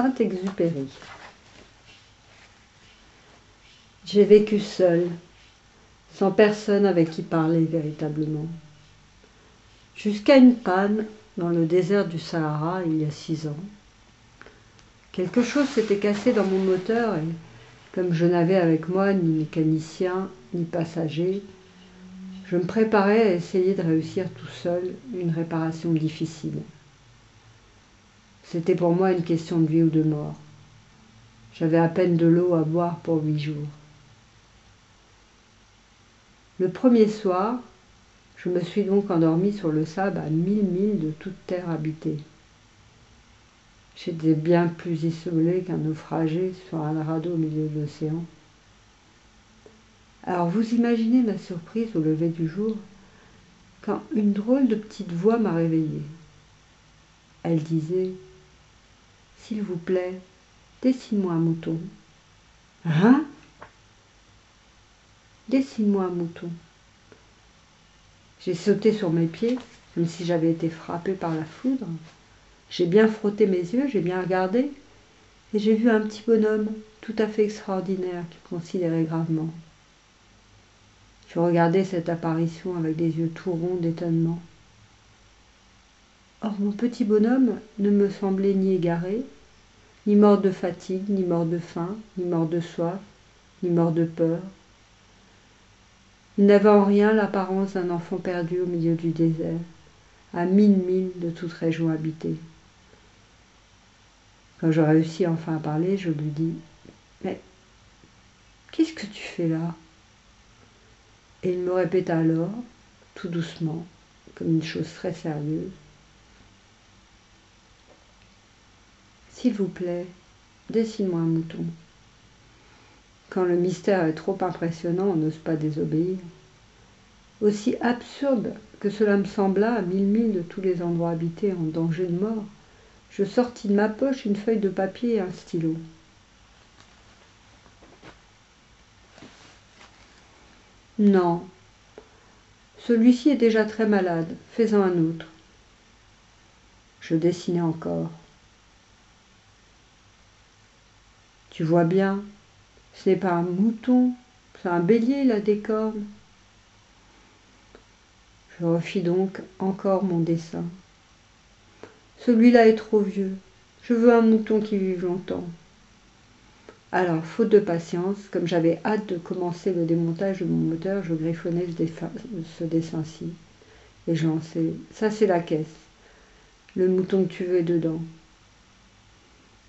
Saint-Exupéry. J'ai vécu seule, sans personne avec qui parler véritablement. Jusqu'à une panne dans le désert du Sahara il y a 6 ans. Quelque chose s'était cassé dans mon moteur et comme je n'avais avec moi ni mécanicien ni passager, je me préparais à essayer de réussir tout seul une réparation difficile. C'était pour moi une question de vie ou de mort. J'avais à peine de l'eau à boire pour 8 jours. Le premier soir, je me suis donc endormie sur le sable à 1000 milles de toute terre habitée. J'étais bien plus isolée qu'un naufragé sur un radeau au milieu de l'océan. Alors vous imaginez ma surprise au lever du jour quand une drôle de petite voix m'a réveillée. Elle disait « S'il vous plaît, dessine-moi un mouton. » Hein ? Dessine-moi un mouton. J'ai sauté sur mes pieds, comme si j'avais été frappée par la foudre. J'ai bien frotté mes yeux, j'ai bien regardé, et j'ai vu un petit bonhomme tout à fait extraordinaire qui me considérait gravement. Je regardais cette apparition avec des yeux tout ronds d'étonnement. Or, mon petit bonhomme ne me semblait ni égaré, ni mort de fatigue, ni mort de faim, ni mort de soif, ni mort de peur. Il n'avait en rien l'apparence d'un enfant perdu au milieu du désert, à 1000 milles de toute région habitée. Quand je réussis enfin à parler, je lui dis « Mais qu'est-ce que tu fais là ?» Et il me répéta alors, tout doucement, comme une chose très sérieuse, « S'il vous plaît, dessine-moi un mouton. » Quand le mystère est trop impressionnant, on n'ose pas désobéir. Aussi absurde que cela me sembla, à 1000 milles de tous les endroits habités en danger de mort, je sortis de ma poche une feuille de papier et un stylo. Non, celui-ci est déjà très malade, fais-en un autre. Je dessinais encore. Tu vois bien, ce n'est pas un mouton, c'est un bélier, il a des cornes. Je refis donc encore mon dessin. Celui-là est trop vieux, je veux un mouton qui vive longtemps. Alors, faute de patience, comme j'avais hâte de commencer le démontage de mon moteur, je griffonnais ce dessin-ci. Et je lançais, ça c'est la caisse. Le mouton que tu veux est dedans.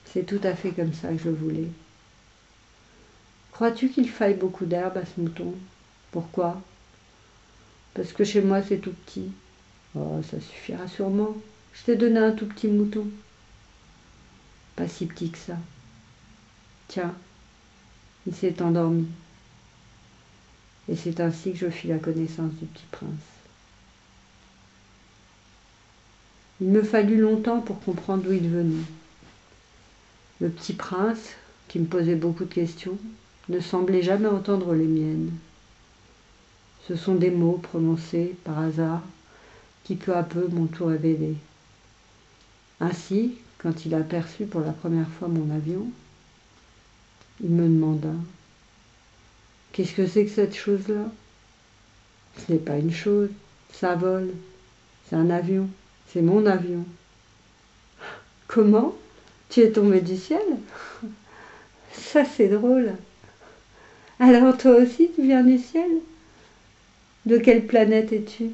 C'est tout à fait comme ça que je voulais. Crois-tu qu'il faille beaucoup d'herbe à ce mouton? Pourquoi? Parce que chez moi c'est tout petit. Oh, ça suffira sûrement. Je t'ai donné un tout petit mouton. Pas si petit que ça. Tiens, il s'est endormi. Et c'est ainsi que je fis la connaissance du petit prince. Il me fallut longtemps pour comprendre d'où il venait. Le petit prince, qui me posait beaucoup de questions, ne semblait jamais entendre les miennes. Ce sont des mots prononcés par hasard qui peu à peu m'ont tout révélé. Ainsi, quand il aperçut pour la première fois mon avion, il me demanda « Qu'est-ce que c'est que cette chose-là » ? Ce n'est pas une chose, ça vole, c'est un avion, c'est mon avion. Comment ? Tu es tombé du ciel ? Ça c'est drôle. Alors toi aussi tu viens du ciel ? De quelle planète es-tu ?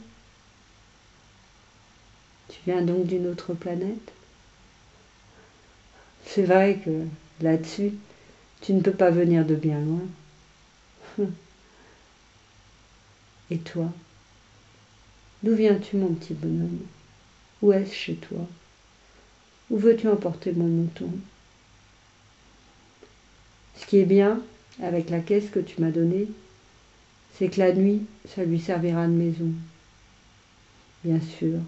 Tu viens donc d'une autre planète ? C'est vrai que là-dessus, tu ne peux pas venir de bien loin. Et toi ? D'où viens-tu, mon petit bonhomme ? Où est-ce chez toi ? Où veux-tu emporter mon mouton ? Ce qui est bien, avec la caisse que tu m'as donnée, c'est que la nuit, ça lui servira de maison. Bien sûr.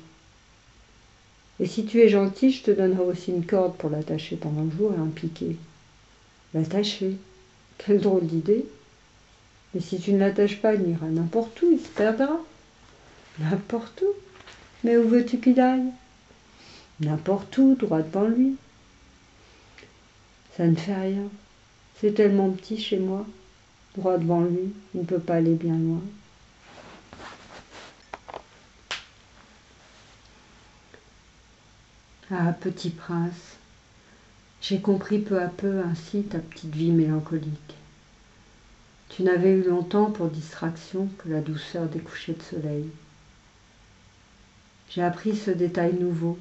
Et si tu es gentil, je te donnerai aussi une corde pour l'attacher pendant le jour et un piquet. L'attacher ? Quelle drôle d'idée. Mais si tu ne l'attaches pas, il ira n'importe où, il se perdra. N'importe où. Mais où veux-tu qu'il aille ? N'importe où, droit devant lui. Ça ne fait rien. C'est tellement petit chez moi. Droit devant lui, il ne peut pas aller bien loin. Ah, petit prince, j'ai compris peu à peu ainsi ta petite vie mélancolique. Tu n'avais eu longtemps pour distraction que la douceur des couchers de soleil. J'ai appris ce détail nouveau.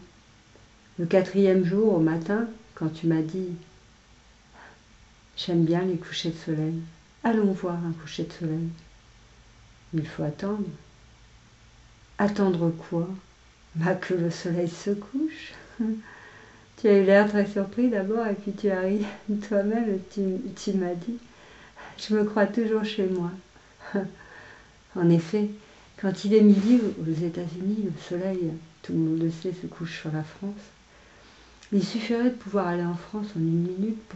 Le 4e jour, au matin, quand tu m'as dit « J'aime bien les couchers de soleil. Allons voir un coucher de soleil. » Il faut attendre. Attendre quoi? Bah, que le soleil se couche. Tu as eu l'air très surpris d'abord et puis tu as ri toi-même et tu m'as dit « Je me crois toujours chez moi. » En effet, quand il est midi aux États-Unis, le soleil, tout le monde le sait, se couche sur la France. Il suffirait de pouvoir aller en France en 1 minute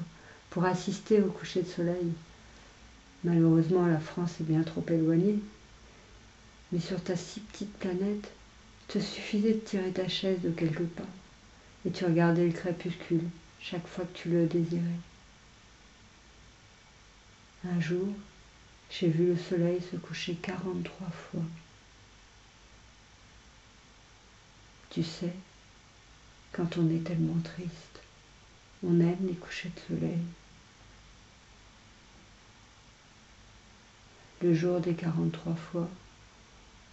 pour assister au coucher de soleil. Malheureusement, la France est bien trop éloignée. Mais sur ta si petite planète, il te suffisait de tirer ta chaise de quelques pas et tu regardais le crépuscule chaque fois que tu le désirais. Un jour, j'ai vu le soleil se coucher 43 fois. Tu sais, quand on est tellement triste, on aime les couchers de soleil. Le jour des 43 fois,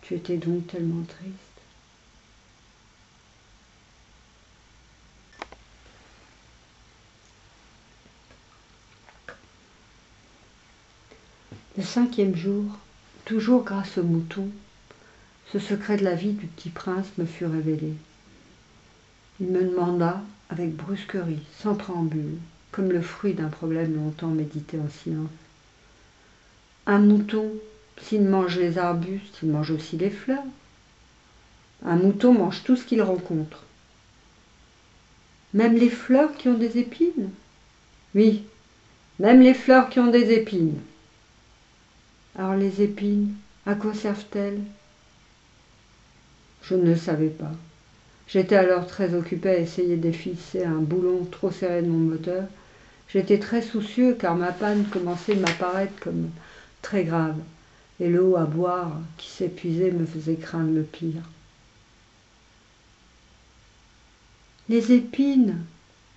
tu étais donc tellement triste. Le 5e jour, toujours grâce au mouton, ce secret de la vie du petit prince me fut révélé. Il me demanda, avec brusquerie, sans préambule, comme le fruit d'un problème longtemps médité en silence. Un mouton, s'il mange les arbustes, il mange aussi les fleurs. Un mouton mange tout ce qu'il rencontre. Même les fleurs qui ont des épines? Oui, même les fleurs qui ont des épines. Alors les épines, à quoi servent-elles? Je ne le savais pas. J'étais alors très occupé à essayer d'effacer un boulon trop serré de mon moteur. J'étais très soucieux car ma panne commençait de m'apparaître comme très grave. Et l'eau à boire qui s'épuisait me faisait craindre le pire. Les épines,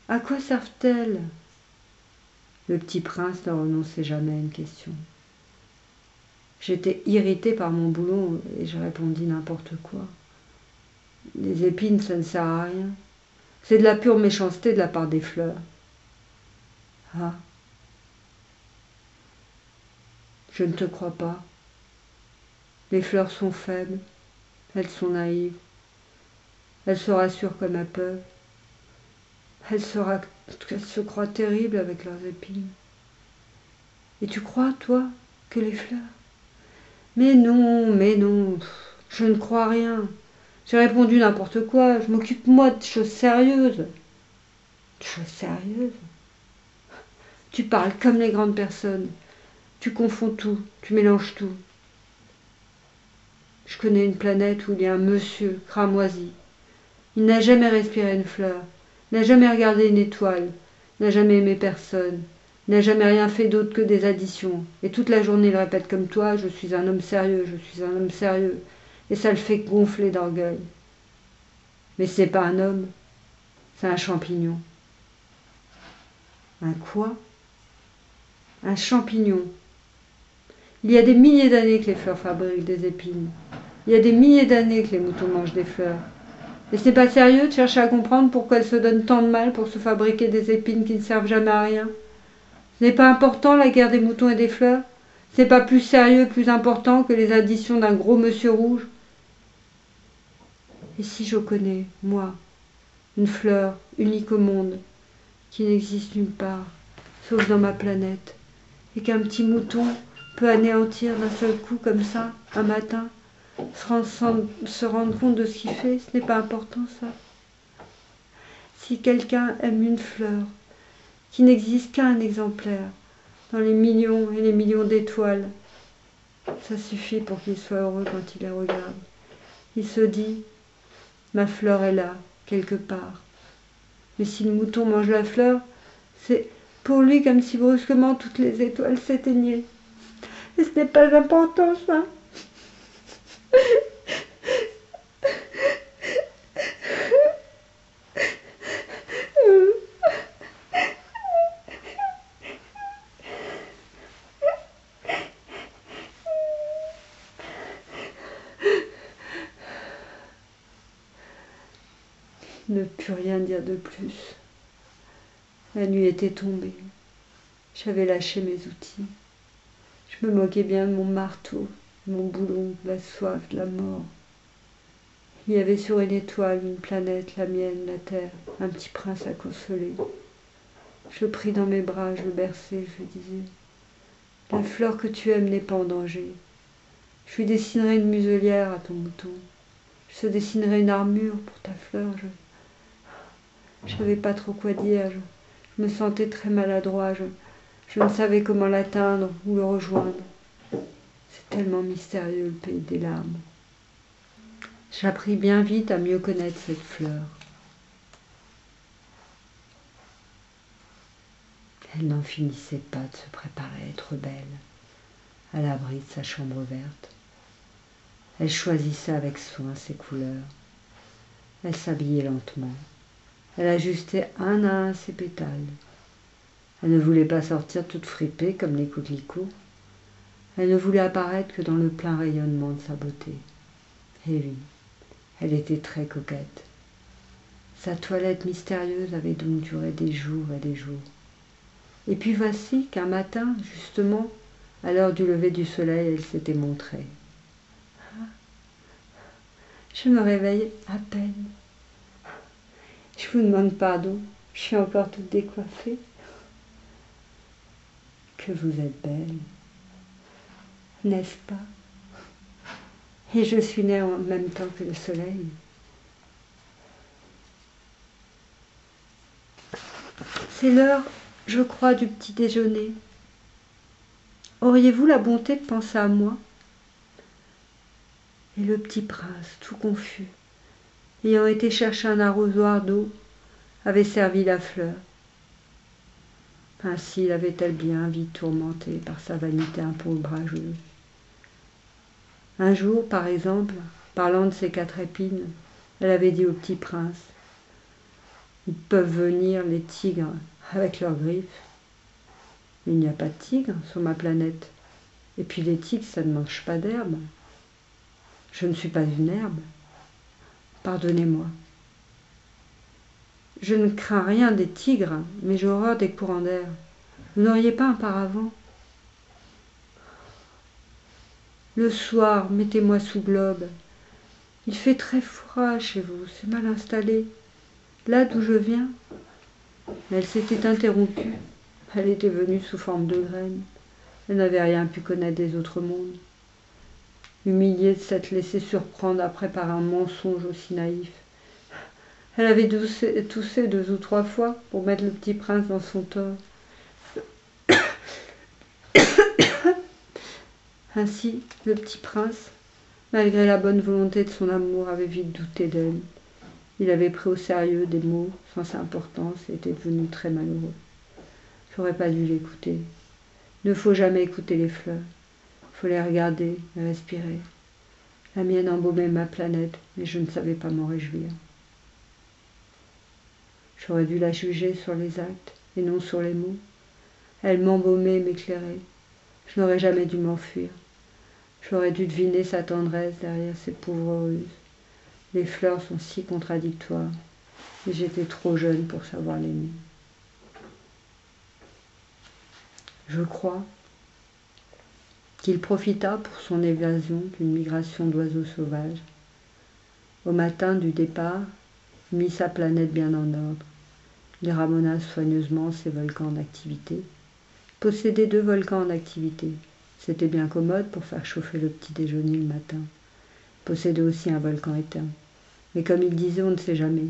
à quoi servent-elles? Le petit prince ne renonçait jamais à une question. J'étais irritée par mon boulon et je répondis n'importe quoi. Les épines, ça ne sert à rien. C'est de la pure méchanceté de la part des fleurs. Ah, je ne te crois pas. Les fleurs sont faibles, elles sont naïves, elles se rassurent comme elles peuvent. Elles se croient terribles avec leurs épines. Et tu crois, toi, que les fleurs? Mais non, je ne crois rien. J'ai répondu n'importe quoi, je m'occupe moi de choses sérieuses. De choses sérieuses? Tu parles comme les grandes personnes. Tu confonds tout, tu mélanges tout. Je connais une planète où il y a un monsieur cramoisi. Il n'a jamais respiré une fleur, n'a jamais regardé une étoile, n'a jamais aimé personne, n'a jamais rien fait d'autre que des additions. Et toute la journée il répète comme toi, je suis un homme sérieux, je suis un homme sérieux. Et ça le fait gonfler d'orgueil. Mais c'est pas un homme, c'est un champignon. Un quoi? Un champignon. Il y a des milliers d'années que les fleurs fabriquent des épines. Il y a des milliers d'années que les moutons mangent des fleurs. Et ce n'est pas sérieux de chercher à comprendre pourquoi elles se donnent tant de mal pour se fabriquer des épines qui ne servent jamais à rien. Ce n'est pas important la guerre des moutons et des fleurs. Ce n'est pas plus sérieux, plus important que les additions d'un gros monsieur rouge. Et si je connais, moi, une fleur unique au monde, qui n'existe nulle part, sauf dans ma planète, et qu'un petit mouton peut anéantir d'un seul coup comme ça, un matin, se rendre compte de ce qu'il fait, ce n'est pas important ça. Si quelqu'un aime une fleur, qui n'existe qu'un exemplaire, dans les millions et les millions d'étoiles, ça suffit pour qu'il soit heureux quand il les regarde. Il se dit, ma fleur est là, quelque part. Mais si le mouton mange la fleur, c'est Pour lui, comme si brusquement toutes les étoiles s'éteignaient. Et ce n'est pas important, ça. Ne put rien dire de plus. La nuit était tombée. J'avais lâché mes outils. Je me moquais bien de mon marteau, de mon boulon, de la soif, de la mort. Il y avait sur une étoile, une planète, la mienne, la terre, un petit prince à consoler. Je le pris dans mes bras, je le berçais, je lui disais « La fleur que tu aimes n'est pas en danger. Je lui dessinerai une muselière à ton mouton. Je te dessinerai une armure pour ta fleur. Je savais pas trop quoi dire. Je me sentais très maladroit. Je ne savais comment l'atteindre ou le rejoindre. C'est tellement mystérieux, le pays des larmes. » J'appris bien vite à mieux connaître cette fleur. Elle n'en finissait pas de se préparer à être belle, à l'abri de sa chambre verte. Elle choisissait avec soin ses couleurs. Elle s'habillait lentement. Elle ajustait un à un ses pétales. Elle ne voulait pas sortir toute fripée comme les coquelicots. Elle ne voulait apparaître que dans le plein rayonnement de sa beauté. Et oui, elle était très coquette. Sa toilette mystérieuse avait donc duré des jours et des jours. Et puis voici qu'un matin, justement, à l'heure du lever du soleil, elle s'était montrée. Je me réveille à peine. Je vous demande pardon, je suis encore toute décoiffée. Que vous êtes belle, n'est-ce pas? Et je suis née en même temps que le soleil. C'est l'heure, je crois, du petit déjeuner. Auriez-vous la bonté de penser à moi? Et le petit prince, tout confus, ayant été chercher un arrosoir d'eau, avait servi la fleur. Ainsi l'avait-elle bien vite tourmentée par sa vanité un peu ombrageuse. Un jour, par exemple, parlant de ses 4 épines, elle avait dit au petit prince « Ils peuvent venir, les tigres, avec leurs griffes. Mais il n'y a pas de tigres sur ma planète. Et puis les tigres, ça ne mange pas d'herbe. Je ne suis pas une herbe. Pardonnez-moi. Je ne crains rien des tigres, mais j'ai horreur des courants d'air. Vous n'auriez pas un paravent? Le soir, mettez-moi sous globe. Il fait très froid chez vous, c'est mal installé. Là d'où je viens. » Mais elle s'était interrompue. Elle était venue sous forme de graine. Elle n'avait rien pu connaître des autres mondes. Humiliée de s'être laissée surprendre après par un mensonge aussi naïf. Elle avait toussé 2 ou 3 fois pour mettre le petit prince dans son tort. Ainsi, le petit prince, malgré la bonne volonté de son amour, avait vite douté d'elle. Il avait pris au sérieux des mots sans importance et était devenu très malheureux. J'aurais pas dû l'écouter. Il ne faut jamais écouter les fleurs. Il faut les regarder et respirer. La mienne embaumait ma planète, mais je ne savais pas m'en réjouir. J'aurais dû la juger sur les actes et non sur les mots. Elle m'embaumait et m'éclairait. Je n'aurais jamais dû m'enfuir. J'aurais dû deviner sa tendresse derrière ses pauvres ruses. Les fleurs sont si contradictoires, et j'étais trop jeune pour savoir l'aimer. Je crois qu'il profita pour son évasion d'une migration d'oiseaux sauvages. Au matin du départ, il mit sa planète bien en ordre. Il ramena soigneusement ses volcans en activité. Possédait 2 volcans en activité. C'était bien commode pour faire chauffer le petit déjeuner le matin. Possédait aussi un volcan éteint. Mais comme il disait, on ne sait jamais.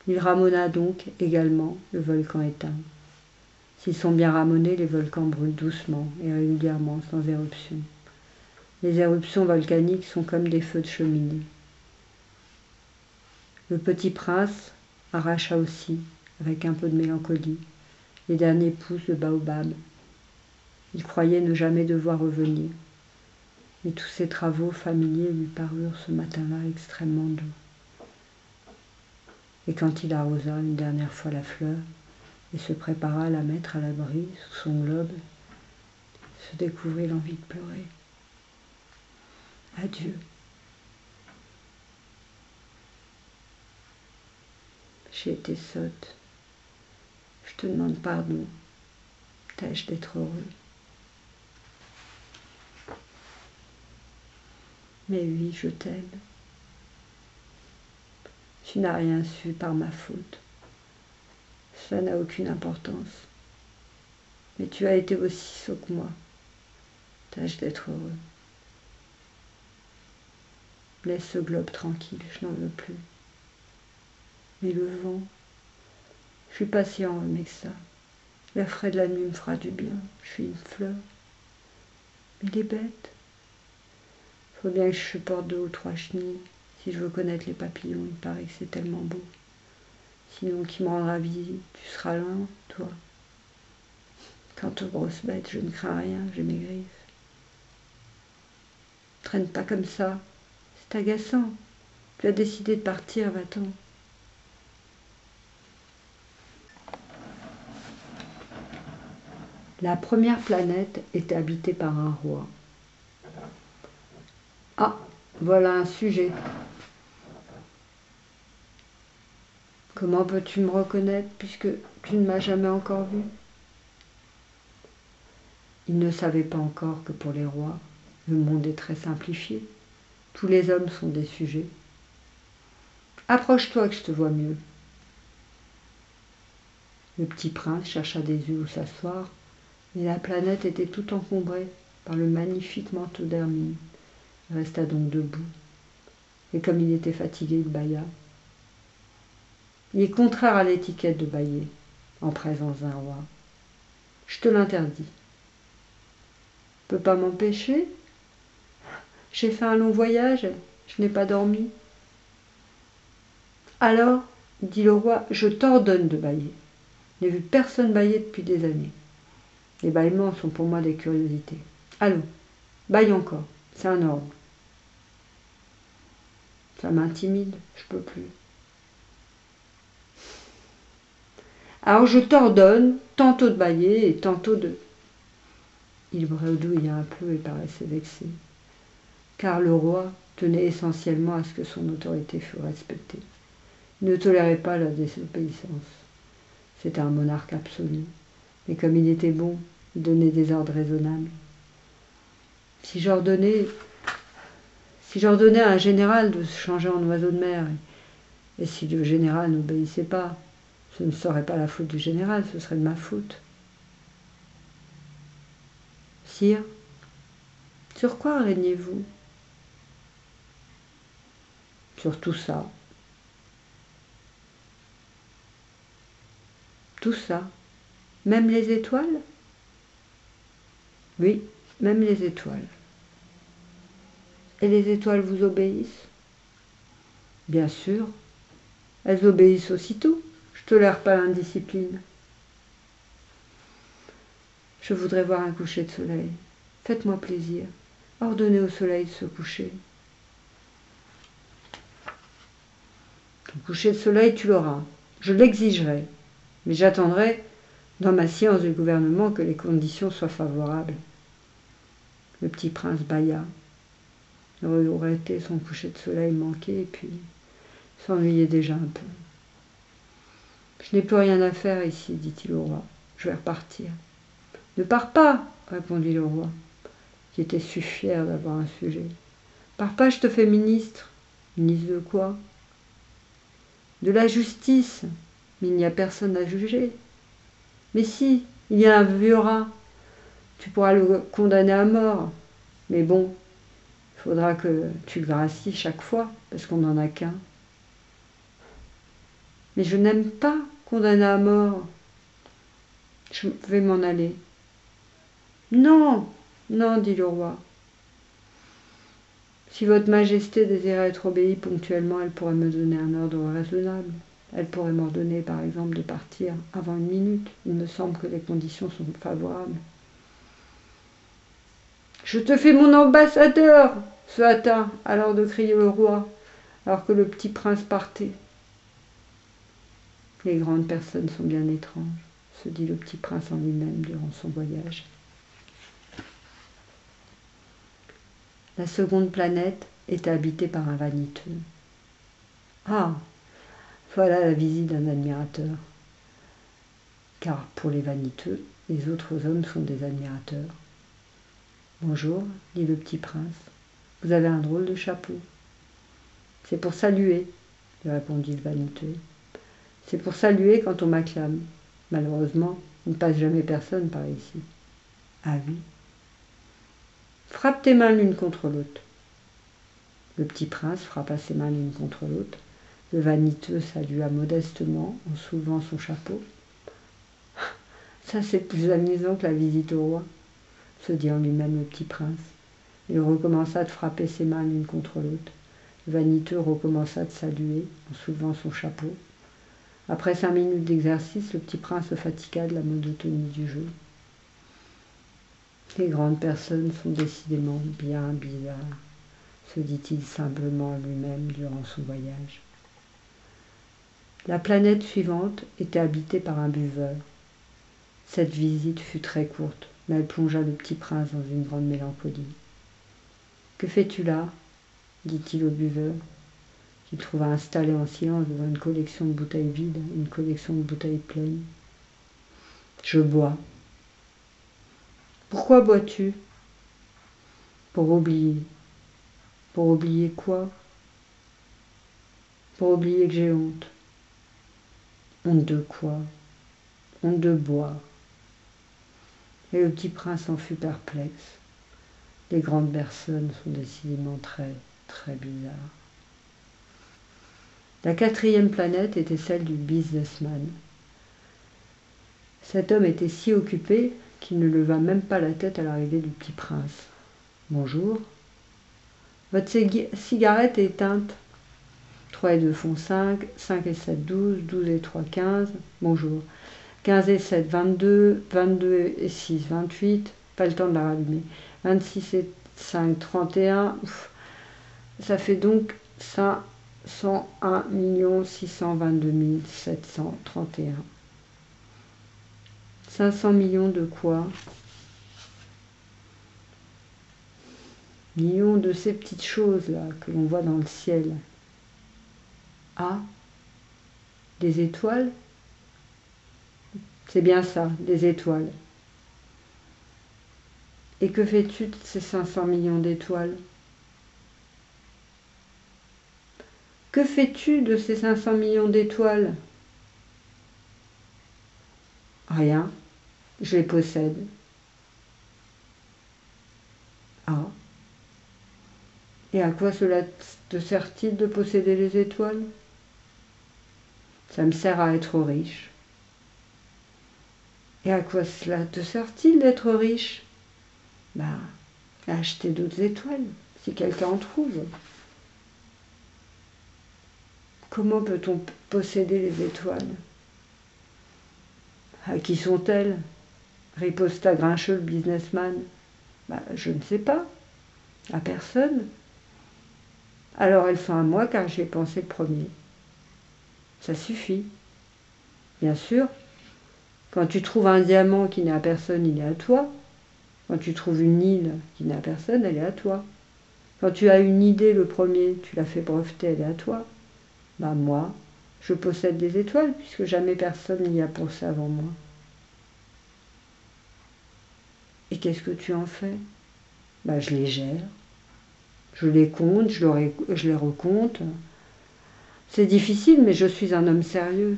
Il ramena donc également le volcan éteint. S'ils sont bien ramonés, les volcans brûlent doucement et régulièrement, sans éruption. Les éruptions volcaniques sont comme des feux de cheminée. Le petit prince arracha aussi, avec un peu de mélancolie, les derniers pousses de baobab. Il croyait ne jamais devoir revenir, mais tous ces travaux familiers lui parurent ce matin-là extrêmement doux. Et quand il arrosa une dernière fois la fleur et se prépara à la mettre à l'abri sous son globe, se découvrit l'envie de pleurer. Adieu. J'ai été sotte. Je te demande pardon. Tâche d'être heureux. Mais oui, je t'aime. Tu n'as rien su par ma faute. Cela n'a aucune importance. Mais tu as été aussi sot que moi. Tâche d'être heureux. Laisse ce globe tranquille, je n'en veux plus. Mais le vent, je suis pas si enrhumée que ça. L'air frais de la nuit me fera du bien. Je suis une fleur. Mais les bêtes, faut bien que je supporte 2 ou 3 chenilles. Si je veux connaître les papillons, il paraît que c'est tellement beau. Sinon, qui me rendra visite, tu seras loin, toi. Quant aux grosses bêtes, je ne crains rien, j'ai mes griffes. Traîne pas comme ça, c'est agaçant. Tu as décidé de partir, va-t'en. La première planète était habitée par un roi. Ah, voilà un sujet. Comment peux-tu me reconnaître puisque tu ne m'as jamais encore vu? Il ne savait pas encore que pour les rois, le monde est très simplifié. Tous les hommes sont des sujets. Approche-toi que je te vois mieux. Le petit prince chercha des yeux où s'asseoir, mais la planète était tout encombrée par le magnifique manteau d'hermine. Il resta donc debout, et comme il était fatigué, il bâilla. Il est contraire à l'étiquette de bâiller en présence d'un roi. Je te l'interdis. Je ne peux pas m'empêcher. J'ai fait un long voyage, je n'ai pas dormi. Alors, dit le roi, je t'ordonne de bâiller. Je n'ai vu personne bâiller depuis des années. Les bâillements sont pour moi des curiosités. Allons, bâille encore, c'est un ordre. Ça m'intimide, je peux plus. Alors je t'ordonne tantôt de bâiller et tantôt de... Il bredouilla un peu et paraissait vexé, car le roi tenait essentiellement à ce que son autorité fût respectée. Il ne tolérait pas la désobéissance. C'était un monarque absolu, mais comme il était bon, il donnait des ordres raisonnables. Si j'ordonnais à un général de se changer en oiseau de mer, et si le général n'obéissait pas, ce ne serait pas la faute du général, ce serait de ma faute. Sire, sur quoi régnez-vous? Sur tout ça. Tout ça. Même les étoiles? Oui, même les étoiles. Et les étoiles vous obéissent? Bien sûr. Elles obéissent aussitôt. Je ne tolère pas l'indiscipline. Je voudrais voir un coucher de soleil. Faites-moi plaisir. Ordonnez au soleil de se coucher. Ton coucher de soleil, tu l'auras. Je l'exigerai. Mais j'attendrai, dans ma séance du gouvernement, que les conditions soient favorables. Le petit prince bâilla. Il regrettait son coucher de soleil manqué et puis s'ennuyait déjà un peu. Je n'ai plus rien à faire ici, dit-il au roi. Je vais repartir. Ne pars pas, répondit le roi, qui était si fier d'avoir un sujet. Pars pas, je te fais ministre. Ministre de quoi? De la justice. Mais il n'y a personne à juger. Mais si, il y a un vieux rat. Tu pourras le condamner à mort. Mais bon, il faudra que tu le gracies chaque fois, parce qu'on n'en a qu'un. Mais je n'aime pas condamner à mort. Je vais m'en aller. Non, non, dit le roi. Si votre majesté désirait être obéie ponctuellement, elle pourrait me donner un ordre raisonnable. Elle pourrait m'ordonner, par exemple, de partir avant 1 minute. Il me semble que les conditions sont favorables. « Je te fais mon ambassadeur !» se hâta alors de crier le roi, alors que le petit prince partait. « Les grandes personnes sont bien étranges, » se dit le petit prince en lui-même durant son voyage. La seconde planète était habitée par un vaniteux. Ah, voilà la visite d'un admirateur. Car pour les vaniteux, les autres hommes sont des admirateurs. Bonjour, dit le petit prince. Vous avez un drôle de chapeau. C'est pour saluer, lui répondit le vaniteux. C'est pour saluer quand on m'acclame. Malheureusement, il ne passe jamais personne par ici. Ah oui. Frappe tes mains l'une contre l'autre. Le petit prince frappa ses mains l'une contre l'autre. Le vaniteux salua modestement en soulevant son chapeau. Ça, c'est plus amusant que la visite au roi, se dit en lui-même le petit prince. Il recommença de frapper ses mains l'une contre l'autre. Le vaniteux recommença de saluer en soulevant son chapeau. Après 5 minutes d'exercice, le petit prince se fatigua de la monotonie du jeu. Les grandes personnes sont décidément bien bizarres, se dit-il simplement à lui-même durant son voyage. La planète suivante était habitée par un buveur. Cette visite fut très courte, mais elle plongea le petit prince dans une grande mélancolie. « Que fais-tu là » dit-il au buveur, qu'il trouva installé en silence devant une collection de bouteilles vides et une collection de bouteilles pleines. « Je bois. »« Pourquoi bois-tu ?»« Pour oublier. »« Pour oublier quoi ?»« Pour oublier que j'ai honte. »« Honte de quoi ? Honte de boire. » Et le petit prince en fut perplexe. Les grandes personnes sont décidément très, très bizarres. La 4e planète était celle du businessman. Cet homme était si occupé qu'il ne leva même pas la tête à l'arrivée du petit prince. « Bonjour. Votre cigarette est éteinte. 3 et 2 font 5, 5 et 7, 12, 12 et 3, 15. Bonjour. 15 et 7, 22, 22 et 6, 28. Pas le temps de la rallumer. 26 et 5, 31. Ouf. Ça fait donc ça. 101 622 731. 500 millions de quoi? Millions de ces petites choses-là que l'on voit dans le ciel. Ah, des étoiles? C'est bien ça, des étoiles. Et que fais-tu de ces 500 millions d'étoiles? Que fais-tu de ces 500 millions d'étoiles? Rien, je les possède. Ah. Et à quoi cela te sert-il de posséder les étoiles? Ça me sert à être riche. Et à quoi cela te sert-il d'être riche? À acheter d'autres étoiles, si quelqu'un en trouve. Comment peut-on posséder les étoiles? À qui sont-elles? Riposta grincheux le businessman. Je ne sais pas. À personne. Alors elles sont à moi car j'y ai pensé le premier. Ça suffit. Bien sûr, quand tu trouves un diamant qui n'est à personne, il est à toi. Quand tu trouves une île qui n'est à personne, elle est à toi. Quand tu as une idée le premier, tu l'as fait breveter, elle est à toi. Moi, je possède des étoiles puisque jamais personne n'y a pensé avant moi. Et qu'est-ce que tu en fais? Je les gère. Je les compte, je les recompte. C'est difficile, mais je suis un homme sérieux.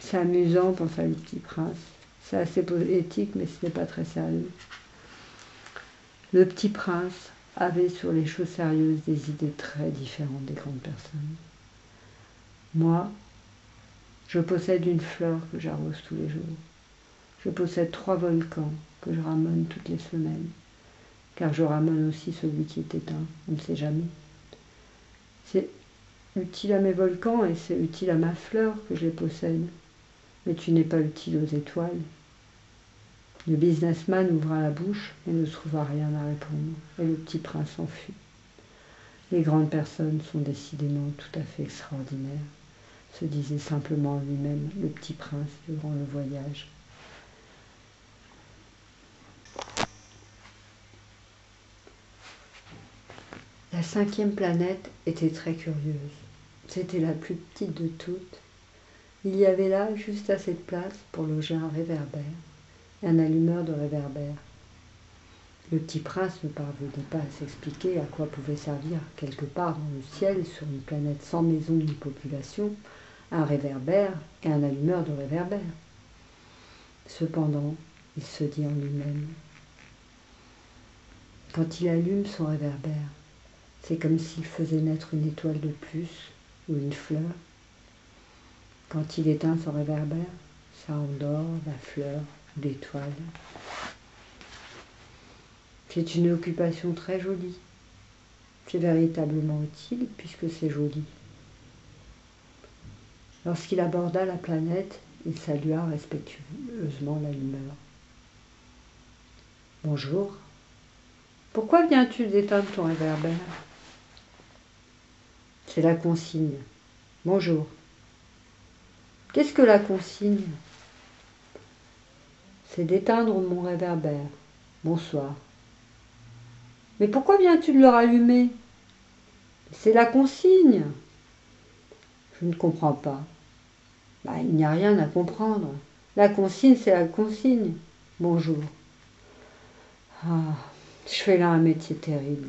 C'est amusant, pensa le petit prince. C'est assez poétique, mais ce n'est pas très sérieux. Le petit prince avait sur les choses sérieuses des idées très différentes des grandes personnes. Moi, je possède une fleur que j'arrose tous les jours. Je possède 3 volcans que je ramène toutes les semaines, car je ramène aussi celui qui est éteint, on ne sait jamais. utile à mes volcans et c'est utile à ma fleur que je les possède. Mais tu n'es pas utile aux étoiles. Le businessman ouvra la bouche et ne trouva rien à répondre, et le petit prince s'enfuit. Les grandes personnes sont décidément tout à fait extraordinaires, se disait simplement lui-même le petit prince durant le voyage. La 5e planète était très curieuse. C'était la plus petite de toutes. Il y avait là juste assez de place pour loger un réverbère et un allumeur de réverbère. Le petit prince ne parvenait pas à s'expliquer à quoi pouvait servir quelque part dans le ciel, sur une planète sans maison ni population, un réverbère et un allumeur de réverbère. Cependant, il se dit en lui-même, quand il allume son réverbère, c'est comme s'il faisait naître une étoile de plus ou une fleur. Quand il éteint son réverbère, ça endort la fleur ou l'étoile. C'est une occupation très jolie. C'est véritablement utile puisque c'est joli. Lorsqu'il aborda la planète, il salua respectueusement l'allumeur. « Bonjour. Pourquoi viens-tu d'éteindre ton réverbère ?»« C'est la consigne. Bonjour. »« Qu'est-ce que la consigne ?»« C'est d'éteindre mon réverbère. Bonsoir. »« Mais pourquoi viens-tu de le rallumer ?»« C'est la consigne. »« Je ne comprends pas. » Il n'y a rien à comprendre. La consigne, c'est la consigne. Bonjour. Ah, je fais là un métier terrible.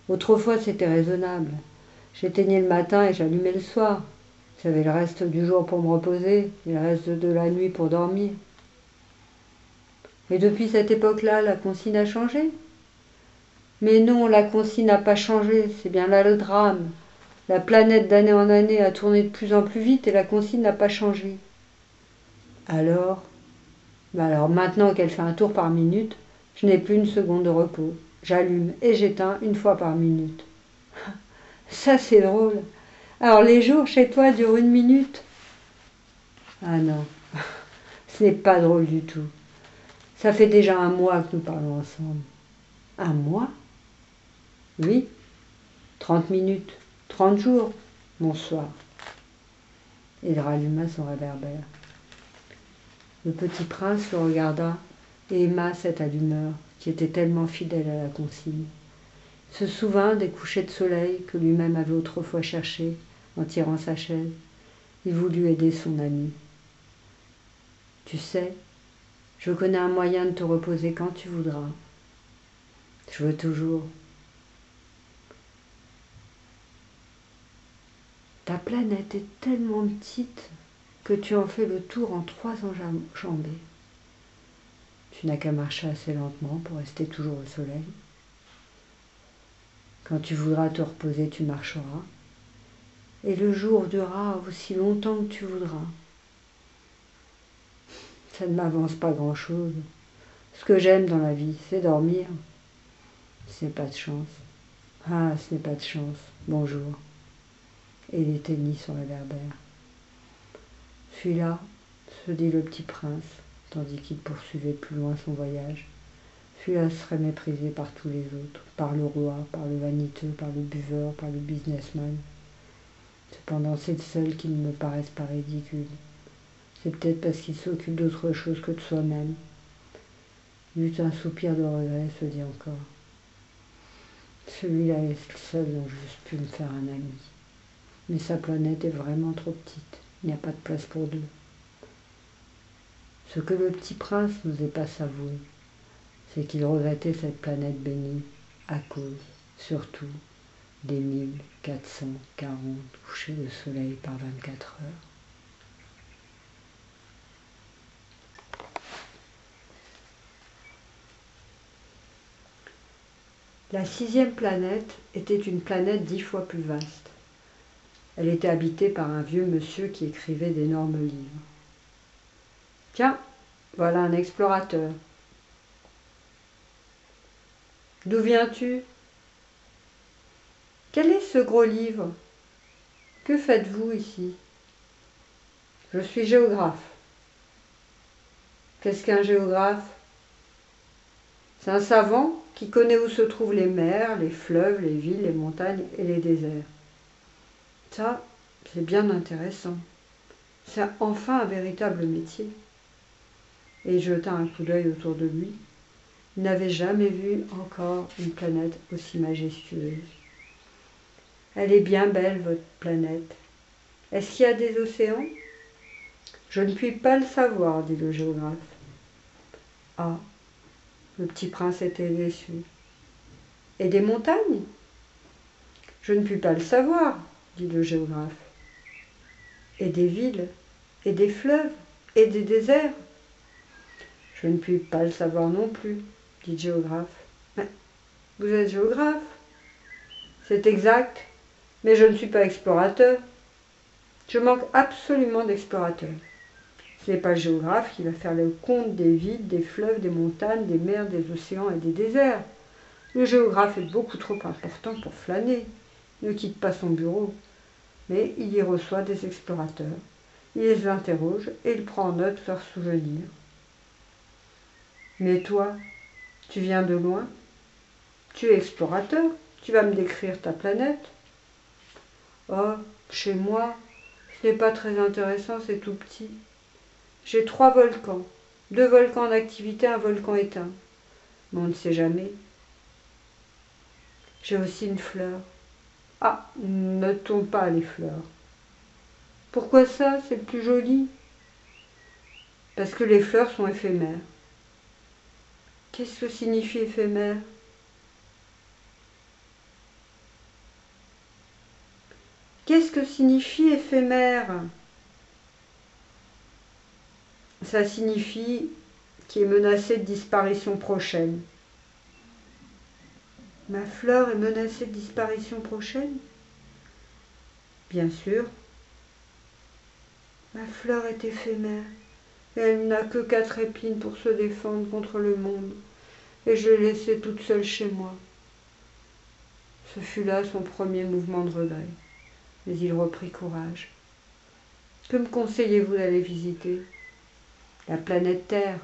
Autrefois, c'était raisonnable. J'éteignais le matin et j'allumais le soir. J'avais le reste du jour pour me reposer et le reste de la nuit pour dormir. Et depuis cette époque-là, la consigne a changé. Mais non, la consigne n'a pas changé, c'est bien là le drame. La planète d'année en année a tourné de plus en plus vite et la consigne n'a pas changé. Alors maintenant qu'elle fait un tour par minute, je n'ai plus une seconde de repos. J'allume et j'éteins une fois par minute. Ça c'est drôle. Alors les jours chez toi durent 1 minute? Ah non, ce n'est pas drôle du tout. Ça fait déjà 1 mois que nous parlons ensemble. 1 mois? Oui, 30 minutes, 30 jours. Bonsoir. Il ralluma son réverbère. Le petit prince le regarda et aima cette allumeur qui était tellement fidèle à la consigne. Il se souvint des couchers de soleil que lui-même avait autrefois cherchés en tirant sa chaise. Il voulut aider son ami. « Tu sais, je connais un moyen de te reposer quand tu voudras. Je veux toujours. » Ta planète est tellement petite que tu en fais le tour en 3 enjambées. Tu n'as qu'à marcher assez lentement pour rester toujours au soleil. Quand tu voudras te reposer, tu marcheras. Et le jour durera aussi longtemps que tu voudras. Ça ne m'avance pas grand-chose. Ce que j'aime dans la vie, c'est dormir. Ce n'est pas de chance. Ah, ce n'est pas de chance. Bonjour. Et il éteignit son réverbère. Celui-là, se dit le petit prince, tandis qu'il poursuivait plus loin son voyage. Celui-là serait méprisé par tous les autres, par le roi, par le vaniteux, par le buveur, par le businessman. Cependant, c'est le seul qui ne me paraisse pas ridicule. C'est peut-être parce qu'il s'occupe d'autre chose que de soi-même. Il eut un soupir de regret, se dit encore. Celui-là est le seul dont j'eusse pu me faire un ami. Mais sa planète est vraiment trop petite. Il n'y a pas de place pour 2. Ce que le petit prince n'osait pas s'avouer, c'est qu'il regrettait cette planète bénie à cause, surtout, des 1440 couchers de soleil par 24 heures. La 6e planète était une planète 10 fois plus vaste. Elle était habitée par un vieux monsieur qui écrivait d'énormes livres. « Tiens, voilà un explorateur. D'où viens-tu ? Quel est ce gros livre ? Que faites-vous ici? Je suis géographe. Qu'est-ce qu'un géographe? C'est un savant qui connaît où se trouvent les mers, les fleuves, les villes, les montagnes et les déserts. Ça, c'est bien intéressant. C'est enfin un véritable métier. Et il jeta un coup d'œil autour de lui. Il n'avait jamais vu encore une planète aussi majestueuse. Elle est bien belle, votre planète. Est-ce qu'il y a des océans? Je ne puis pas le savoir, dit le géographe. Ah, le petit prince était déçu. Et des montagnes? Je ne puis pas le savoir, dit le géographe. Et des villes, et des fleuves, et des déserts? Je ne puis pas le savoir non plus, dit le géographe. Mais vous êtes géographe? C'est exact, mais je ne suis pas explorateur. Je manque absolument d'explorateurs. Ce n'est pas le géographe qui va faire le compte des villes, des fleuves, des montagnes, des mers, des océans et des déserts. Le géographe est beaucoup trop important pour flâner. Il ne quitte pas son bureau, mais il y reçoit des explorateurs. Il les interroge et il prend en note leurs souvenirs. Mais toi, tu viens de loin? Tu es explorateur? Tu vas me décrire ta planète? Oh, chez moi, ce n'est pas très intéressant, c'est tout petit. J'ai 3 volcans, 2 volcans en activité, un volcan éteint. Mais on ne sait jamais. J'ai aussi une fleur. Ah, notons pas les fleurs. Pourquoi ça? C'est le plus joli. Parce que les fleurs sont éphémères. Qu'est-ce que signifie éphémère? Qu'est-ce que signifie éphémère? Ça signifie qu'il est menacé de disparition prochaine. Ma fleur est menacée de disparition prochaine? Bien sûr. Ma fleur est éphémère. Et elle n'a que 4 épines pour se défendre contre le monde. Et je l'ai laissée toute seule chez moi. Ce fut là son premier mouvement de regret. Mais il reprit courage. Que me conseillez-vous d'aller visiter? La planète Terre.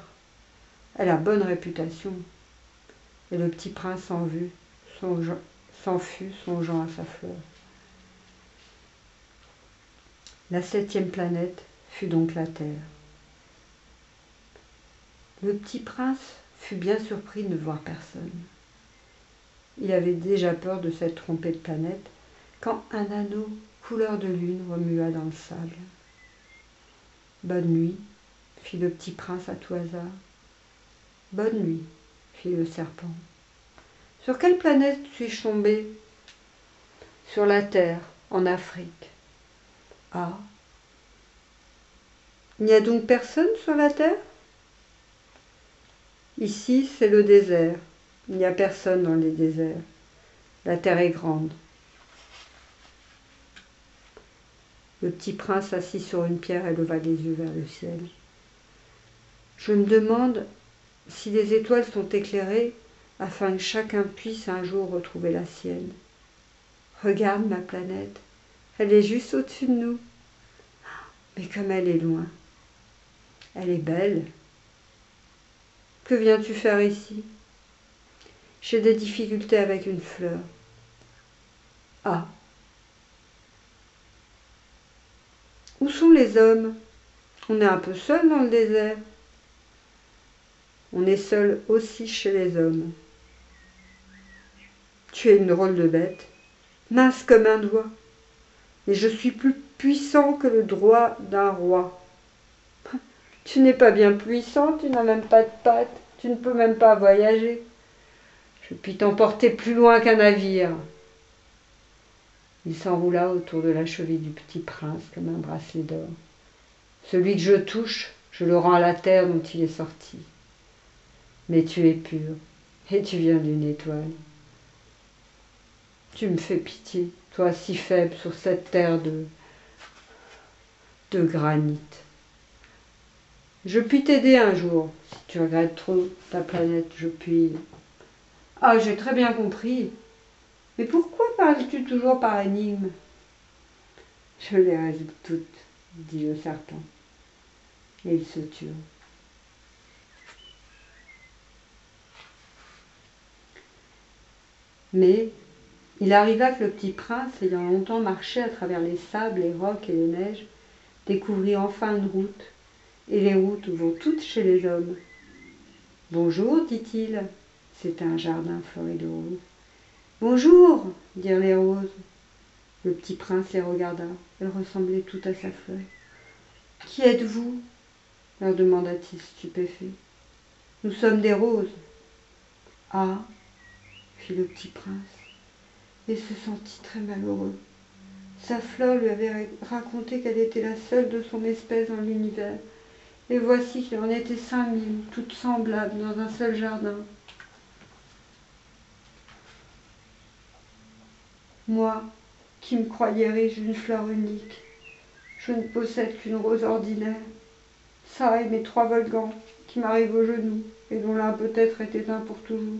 Elle a bonne réputation. Et le petit prince s'enfuit, songeant à sa fleur. La 7e planète fut donc la Terre. Le petit prince fut bien surpris de ne voir personne. Il avait déjà peur de s'être trompé de planète quand un anneau couleur de lune remua dans le sable. Bonne nuit, fit le petit prince à tout hasard. Bonne nuit, fit le serpent. Sur quelle planète suis-je tombé? Sur la Terre, en Afrique. Ah. Il n'y a donc personne sur la Terre? Ici, c'est le désert. Il n'y a personne dans les déserts. La terre est grande. Le petit prince s'assit sur une pierre et leva les yeux vers le ciel. Je me demande si les étoiles sont éclairées afin que chacun puisse un jour retrouver la sienne. Regarde ma planète, elle est juste au-dessus de nous. Mais comme elle est loin, elle est belle. Que viens-tu faire ici? J'ai des difficultés avec une fleur. Ah. Où sont les hommes? On est un peu seul dans le désert. On est seul aussi chez les hommes. Tu es une drôle de bête, mince comme un doigt. Mais je suis plus puissant que le doigt d'un roi. Tu n'es pas bien puissant, tu n'as même pas de pattes, tu ne peux même pas voyager. Je puis t'emporter plus loin qu'un navire. Il s'enroula autour de la cheville du petit prince comme un bracelet d'or. Celui que je touche, je le rends à la terre dont il est sorti. Mais tu es pur, et tu viens d'une étoile. Tu me fais pitié, toi si faible sur cette terre de granit. Je puis t'aider un jour, si tu regrettes trop ta planète, je puis... Ah, j'ai très bien compris. Mais pourquoi parles-tu toujours par énigme? Je les résous toutes, dit le serpent, et il se tue. Mais il arriva que le petit prince, ayant longtemps marché à travers les sables, les rocs et les neiges, découvrit enfin une route, et les routes vont toutes chez les hommes. « Bonjour, dit-il. » C'était un jardin fleuri de roses. « Bonjour, dirent les roses. Le petit prince les regarda. Elles ressemblaient toutes à sa fleur. « Qui êtes-vous » leur demanda-t-il stupéfait. « Nous sommes des roses. »« Ah » fit le petit prince, et se sentit très malheureux. Sa fleur lui avait raconté qu'elle était la seule de son espèce dans l'univers. Et voici qu'il en était 5000, toutes semblables, dans un seul jardin. Moi, qui me croyais riche d'une fleur unique, je ne possède qu'une rose ordinaire. Ça et mes 3 volcans, qui m'arrivent aux genoux, et dont l'un peut-être est éteint pour toujours.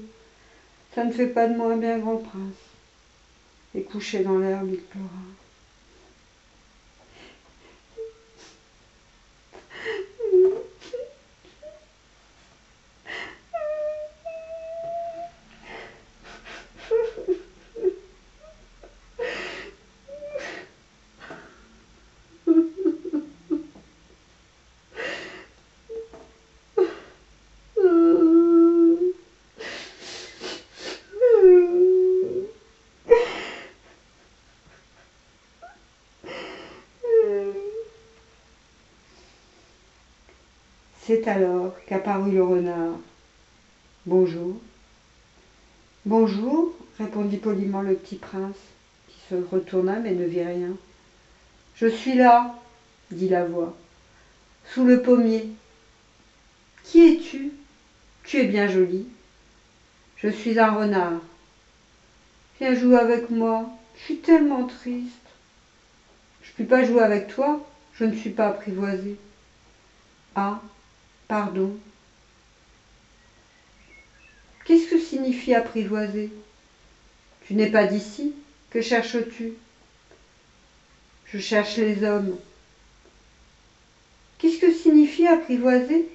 Ça ne fait pas de moi un bien grand prince. Et couché dans l'herbe, il pleura. C'est alors qu'apparut le renard. « Bonjour. »« Bonjour, » répondit poliment le petit prince, qui se retourna mais ne vit rien. « Je suis là, » dit la voix, « sous le pommier. »« Qui es-tu ? Tu es bien jolie. »« Je suis un renard. »« Viens jouer avec moi, je suis tellement triste. »« Je ne puis pas jouer avec toi, je ne suis pas apprivoisée. »« Ah, pardon. » Qu'est-ce que signifie apprivoiser ? Tu n'es pas d'ici, que cherches-tu ? Je cherche les hommes. Qu'est-ce que signifie apprivoiser ?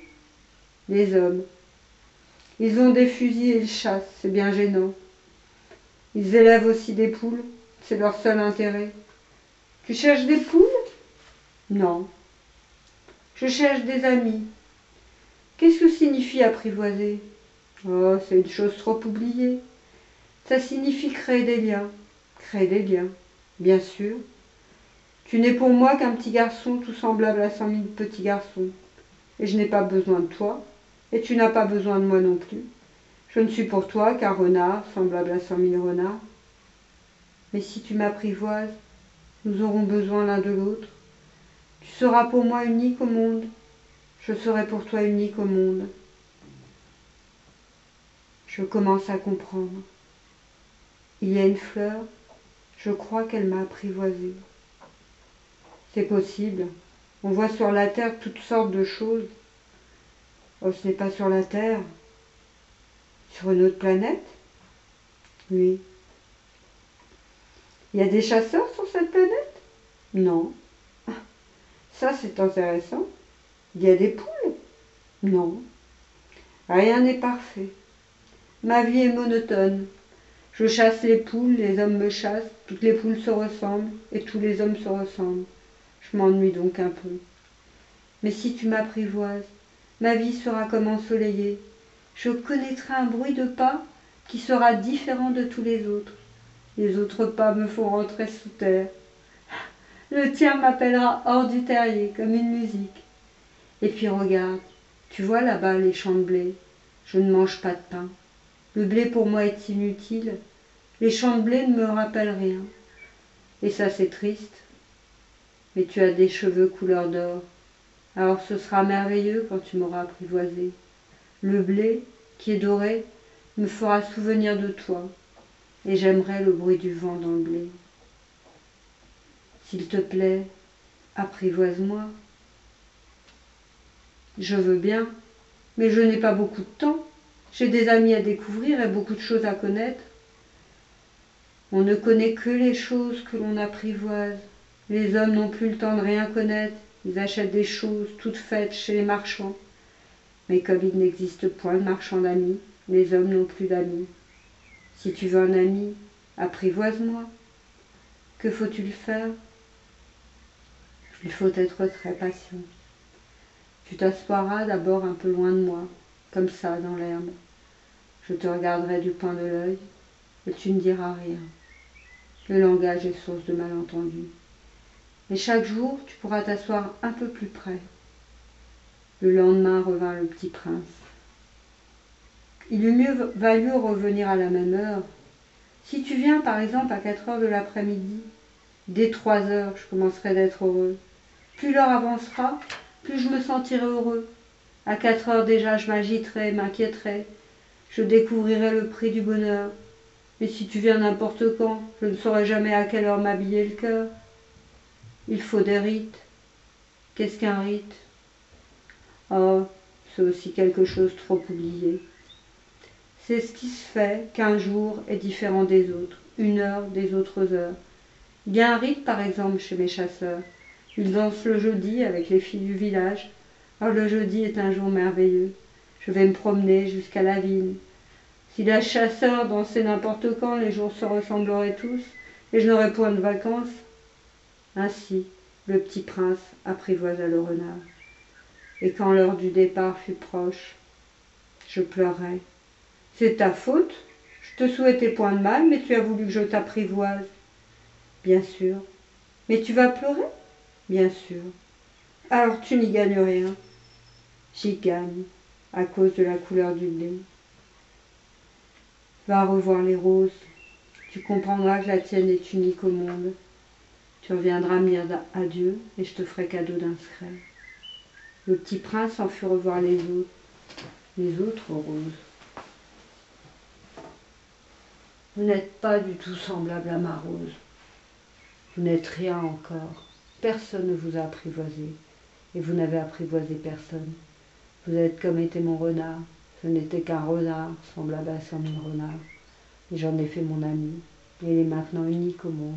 Les hommes. Ils ont des fusils et ils chassent, c'est bien gênant. Ils élèvent aussi des poules, c'est leur seul intérêt. Tu cherches des poules ? Non. Je cherche des amis. Qu'est-ce que signifie apprivoiser ? Oh, c'est une chose trop oubliée. Ça signifie créer des liens. Créer des liens, bien sûr. Tu n'es pour moi qu'un petit garçon tout semblable à 100 000 petits garçons. Et je n'ai pas besoin de toi, et tu n'as pas besoin de moi non plus. Je ne suis pour toi qu'un renard semblable à 100 000 renards. Mais si tu m'apprivoises, nous aurons besoin l'un de l'autre. Tu seras pour moi unique au monde. Je serai pour toi unique au monde. Je commence à comprendre. Il y a une fleur, je crois qu'elle m'a apprivoisée. C'est possible. On voit sur la terre toutes sortes de choses. Oh, ce n'est pas sur la terre. Sur une autre planète ? Oui. Il y a des chasseurs sur cette planète ? Non. Ça, c'est intéressant. Il y a des poules ? Non. Rien n'est parfait. Ma vie est monotone. Je chasse les poules, les hommes me chassent, toutes les poules se ressemblent et tous les hommes se ressemblent. Je m'ennuie donc un peu. Mais si tu m'apprivoises, ma vie sera comme ensoleillée. Je connaîtrai un bruit de pas qui sera différent de tous les autres. Les autres pas me font rentrer sous terre. Le tien m'appellera hors du terrier, comme une musique. Et puis regarde, tu vois là-bas les champs de blé. Je ne mange pas de pain. Le blé pour moi est inutile. Les champs de blé ne me rappellent rien. Et ça c'est triste. Mais tu as des cheveux couleur d'or. Alors ce sera merveilleux quand tu m'auras apprivoisé. Le blé, qui est doré, me fera souvenir de toi. Et j'aimerai le bruit du vent dans le blé. S'il te plaît, apprivoise-moi. Je veux bien, mais je n'ai pas beaucoup de temps. J'ai des amis à découvrir et beaucoup de choses à connaître. On ne connaît que les choses que l'on apprivoise, Les hommes n'ont plus le temps de rien connaître, ils achètent des choses toutes faites chez les marchands. Mais comme il n'existe point de marchand d'amis, les hommes n'ont plus d'amis. Si tu veux un ami, apprivoise-moi. Que faut-il faire? Il faut être très patient. Tu t'assoiras d'abord un peu loin de moi, comme ça, dans l'herbe. Je te regarderai du coin de l'œil, et tu ne diras rien. Le langage est source de malentendus. Et chaque jour, tu pourras t'asseoir un peu plus près. Le lendemain revint le petit prince. Il eût mieux valu revenir à la même heure. Si tu viens par exemple à 4 heures de l'après-midi, dès 3 heures, je commencerai d'être heureux. Plus l'heure avancera, plus je me sentirai heureux. À 4 heures déjà, je m'agiterai, m'inquiéterai. Je découvrirai le prix du bonheur. Mais si tu viens n'importe quand, je ne saurai jamais à quelle heure m'habiller le cœur. Il faut des rites. Qu'est-ce qu'un rite? Oh, c'est aussi quelque chose trop oublié. C'est ce qui se fait qu'un jour est différent des autres, une heure des autres heures. Il y a un rite par exemple chez mes chasseurs. Ils dansent le jeudi avec les filles du village. Alors le jeudi est un jour merveilleux. Je vais me promener jusqu'à la ville. Si les chasseurs dansaient n'importe quand, les jours se ressembleraient tous, et je n'aurais point de vacances. Ainsi, le petit prince apprivoisa le renard. Et quand l'heure du départ fut proche, je pleurai. C'est ta faute. Je te souhaitais point de mal, mais tu as voulu que je t'apprivoise. Bien sûr. Mais tu vas pleurer? Bien sûr. Alors tu n'y gagnes rien. J'y gagne, à cause de la couleur du blé. Va revoir les roses. Tu comprendras que la tienne est unique au monde. Tu reviendras me dire adieu et je te ferai cadeau d'un secret. Le petit prince en fut revoir les autres roses. Vous n'êtes pas du tout semblable à ma rose. Vous n'êtes rien encore. Personne ne vous a apprivoisé. Et vous n'avez apprivoisé personne. Vous êtes comme était mon renard. Ce n'était qu'un renard, semblable à 100 000 renards. Et j'en ai fait mon ami. Et il est maintenant unique au monde.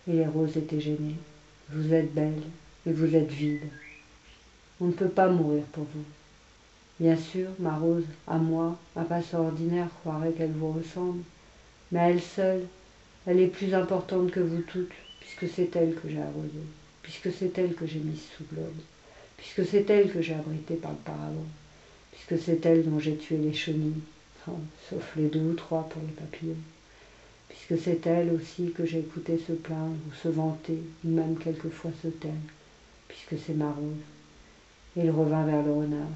Et les roses étaient gênées. Vous êtes belle, et vous êtes vide. On ne peut pas mourir pour vous. Bien sûr, ma rose, à moi, un passeur ordinaire croirait qu'elle vous ressemble. Mais à elle seule, elle est plus importante que vous toutes, puisque c'est elle que j'ai arrosée, puisque c'est elle que j'ai mise sous globe, puisque c'est elle que j'ai abritée par le paravent, puisque c'est elle dont j'ai tué les chenilles, sauf les 2 ou 3 pour les papillons, puisque c'est elle aussi que j'ai écouté se plaindre ou se vanter, ou même quelquefois se taire, puisque c'est ma rose. Et il revint vers le renard.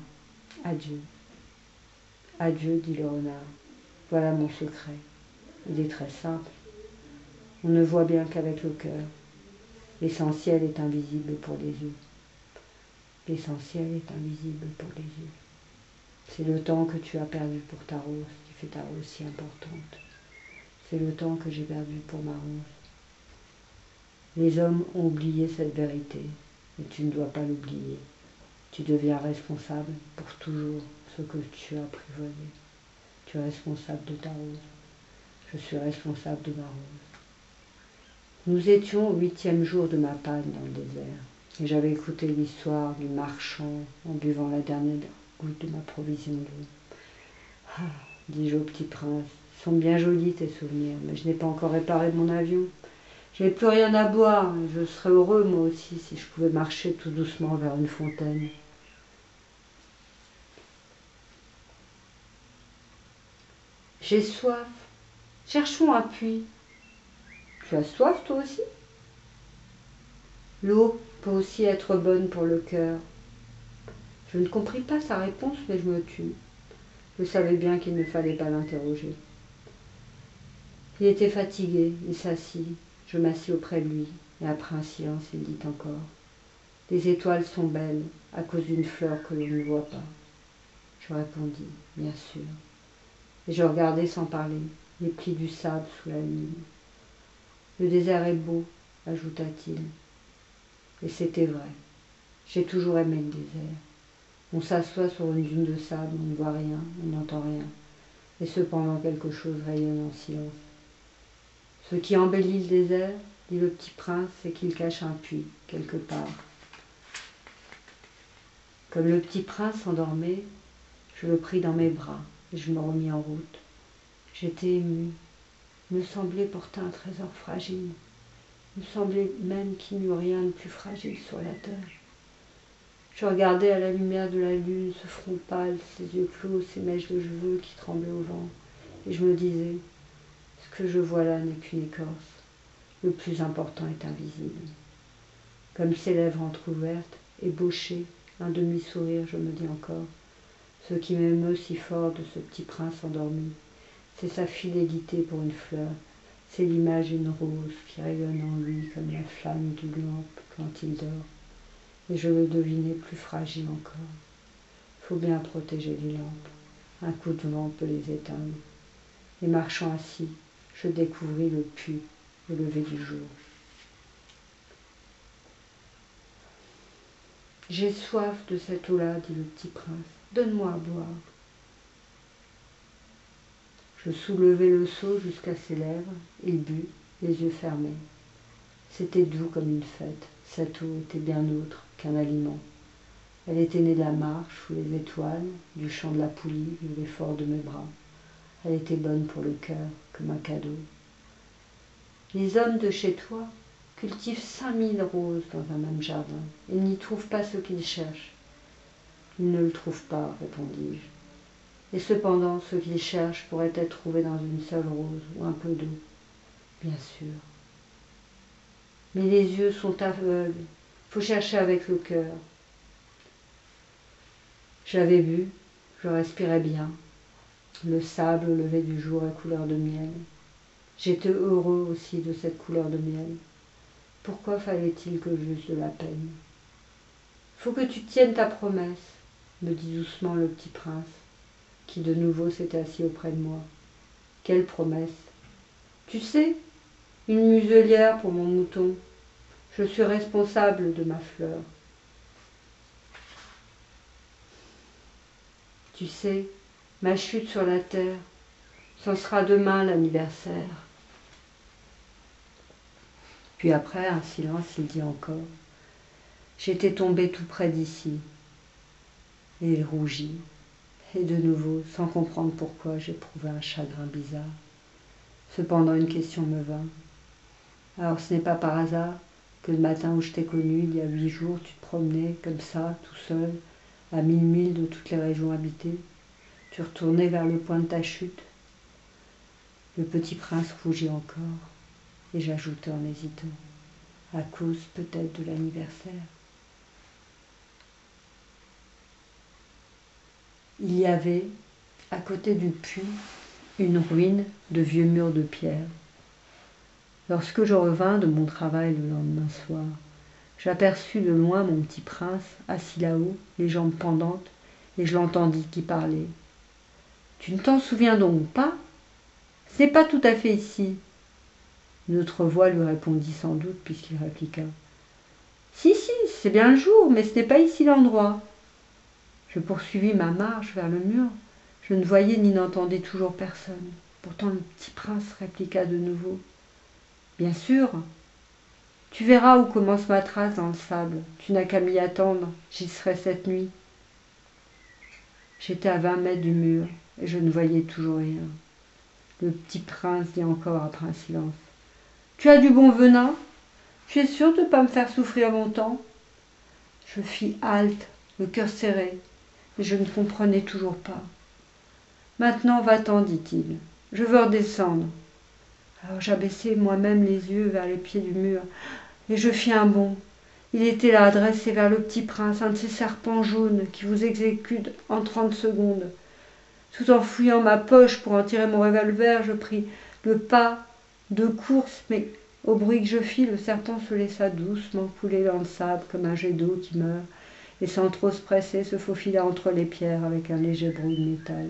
Adieu. Adieu, dit le renard. Voilà mon secret. Il est très simple. On ne voit bien qu'avec le cœur. L'essentiel est invisible pour les yeux. L'essentiel est invisible pour les yeux. C'est le temps que tu as perdu pour ta rose qui fait ta rose si importante. C'est le temps que j'ai perdu pour ma rose. Les hommes ont oublié cette vérité, et tu ne dois pas l'oublier. Tu deviens responsable pour toujours ce que tu as apprivoisé. Tu es responsable de ta rose. Je suis responsable de ma rose. Nous étions au 8e jour de ma panne dans le désert, et j'avais écouté l'histoire du marchand en buvant la dernière goutte de ma provision d'eau. Ah, dis-je au petit prince, ils sont bien jolis tes souvenirs, mais je n'ai pas encore réparé mon avion. Je n'ai plus rien à boire, et je serais heureux moi aussi si je pouvais marcher tout doucement vers une fontaine. J'ai soif. Cherchons un puits. Tu as soif toi aussi? L'eau peut aussi être bonne pour le cœur. Je ne compris pas sa réponse, mais je me tus. Je savais bien qu'il ne fallait pas l'interroger. Il était fatigué, il s'assit. Je m'assis auprès de lui, et après un silence, il dit encore. Les étoiles sont belles, à cause d'une fleur que l'on ne voit pas. Je répondis, bien sûr. Et je regardai sans parler, les plis du sable sous la lune. Le désert est beau, ajouta-t-il. Et c'était vrai. J'ai toujours aimé le désert. On s'assoit sur une dune de sable, on ne voit rien, on n'entend rien. Et cependant quelque chose rayonne en silence. Ce qui embellit le désert, dit le petit prince, et qu'il cache un puits, quelque part. Comme le petit prince s'endormait, je le pris dans mes bras et je me remis en route. J'étais émue. Il me semblait porter un trésor fragile. Il me semblait même qu'il n'y eût rien de plus fragile sur la terre. Je regardais à la lumière de la lune ce front pâle, ses yeux clos, ses mèches de cheveux qui tremblaient au vent, et je me disais, ce que je vois là n'est qu'une écorce. Le plus important est invisible. Comme ses lèvres entr'ouvertes, ébauchées, un demi-sourire, je me dis encore, ce qui m'émeut si fort de ce petit prince endormi, c'est sa fidélité pour une fleur, c'est l'image d'une rose qui rayonne en lui comme la flamme d'une lampe quand il dort. Et je le devinais plus fragile encore. Il faut bien protéger les lampes. Un coup de vent peut les éteindre. Et marchant assis, je découvris le puits au lever du jour. J'ai soif de cette eau-là, dit le petit prince. Donne-moi à boire. Je soulevai le seau jusqu'à ses lèvres. Il but, les yeux fermés. C'était doux comme une fête. Cette eau était bien autre qu'un aliment. Elle était née de la marche sous les étoiles, du chant de la poulie, de l'effort de mes bras. Elle était bonne pour le cœur, comme un cadeau. Les hommes de chez toi cultivent 5000 roses dans un même jardin. Ils n'y trouvent pas ce qu'ils cherchent. Ils ne le trouvent pas, répondis-je. Et cependant, ce qu'ils cherchent pourrait être trouvé dans une seule rose ou un peu d'eau. Bien sûr. Mais les yeux sont aveugles. Il faut chercher avec le cœur. J'avais bu, je respirais bien. Le sable au lever du jour est couleur de miel. J'étais heureux aussi de cette couleur de miel. Pourquoi fallait-il que j'eusse de la peine? Faut que tu tiennes ta promesse, me dit doucement le petit prince, qui de nouveau s'était assis auprès de moi. Quelle promesse? Tu sais, une muselière pour mon mouton. Je suis responsable de ma fleur. Tu sais, ma chute sur la terre, ce sera demain l'anniversaire. Puis après, un silence, il dit encore. J'étais tombé tout près d'ici. Et il rougit. Et de nouveau, sans comprendre pourquoi, j'éprouvais un chagrin bizarre. Cependant, une question me vint. Alors, ce n'est pas par hasard que le matin où je t'ai connu, il y a 8 jours, tu te promenais comme ça, tout seul, à 1000 milles de toutes les régions habitées. Tu retournais vers le point de ta chute. Le petit prince rougit encore, et j'ajoutai en hésitant, à cause peut-être de l'anniversaire. Il y avait, à côté du puits, une ruine de vieux murs de pierre. Lorsque je revins de mon travail le lendemain soir, j'aperçus de loin mon petit prince assis là-haut, les jambes pendantes, et je l'entendis qui parlait. « Tu ne t'en souviens donc pas? Ce n'est pas tout à fait ici. » Une autre voix lui répondit sans doute, puisqu'il répliqua. « Si, c'est bien le jour, mais ce n'est pas ici l'endroit. » Je poursuivis ma marche vers le mur. Je ne voyais ni n'entendais toujours personne. Pourtant le petit prince répliqua de nouveau. « Bien sûr, tu verras où commence ma trace dans le sable. Tu n'as qu'à m'y attendre, j'y serai cette nuit. » J'étais à 20 mètres du mur et je ne voyais toujours rien. Le petit prince dit encore après un silence. « Tu as du bon venin? Tu es sûr de ne pas me faire souffrir longtemps ?» Je fis halte, le cœur serré, mais je ne comprenais toujours pas. « Maintenant va-t'en, dit-il, je veux redescendre. » Alors j'abaissai moi-même les yeux vers les pieds du mur, et je fis un bond. Il était là, dressé vers le petit prince, un de ces serpents jaunes qui vous exécutent en 30 secondes. Tout en fouillant ma poche pour en tirer mon revolver, je pris le pas de course, mais au bruit que je fis, le serpent se laissa doucement couler dans le sable comme un jet d'eau qui meurt, et sans trop se presser, se faufila entre les pierres avec un léger bruit de métal.